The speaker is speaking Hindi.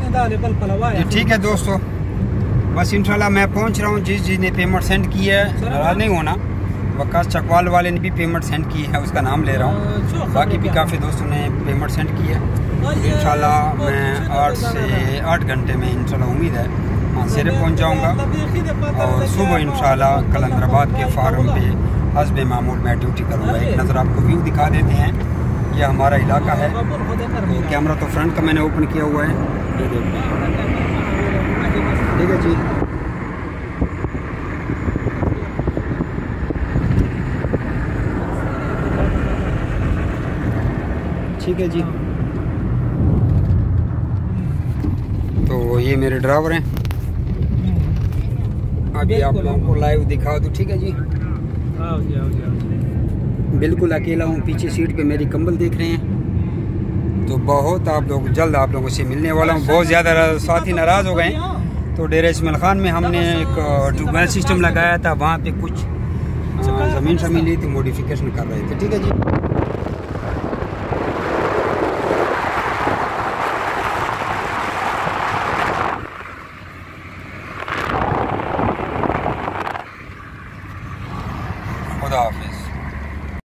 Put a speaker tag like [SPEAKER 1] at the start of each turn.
[SPEAKER 1] ठीक है दोस्तों, बस इंशाल्लाह मैं पहुंच रहा हूँ। जिसने पेमेंट सेंड की है, नाराज नहीं होना, वकास चकवाल वाले ने भी पेमेंट सेंड की है, उसका नाम ले रहा हूँ। बाकी भी काफ़ी दोस्तों ने पेमेंट सेंड की है। इंशाल्लाह मैं 8 से 8 घंटे में इंशाल्लाह उम्मीद है मानसेरे पहुँच जाऊँगा। और सुबह इंशाल्लाह कलंदराबाद के फार्म पे हस्बे मामूल मैं ड्यूटी करूँगा। एक नज़र आपको व्यू दिखा देते हैं, ये हमारा इलाका है। तो कैमरा तो फ्रंट का मैंने ओपन किया हुआ है, ये देखिए। ठीक है जी, ठीक है जी। तो ये मेरे ड्राइवर हैं, अभी आप लोगों को लाइव दिखा दूँ। ठीक है जी, बिल्कुल अकेला हूँ। पीछे सीट पे मेरी कंबल देख रहे हैं। तो बहुत आप लोग जल्द आप लोगों से मिलने वाला हूँ। बहुत ज़्यादा साथी नाराज़ हो गए। तो डेरा इस्माइल खान में हमने एक ट्यूबवेल सिस्टम लगाया था, वहाँ पे कुछ ज़मीन शमीन ली थी, मॉडिफिकेशन कर रहे थे। ठीक है जी।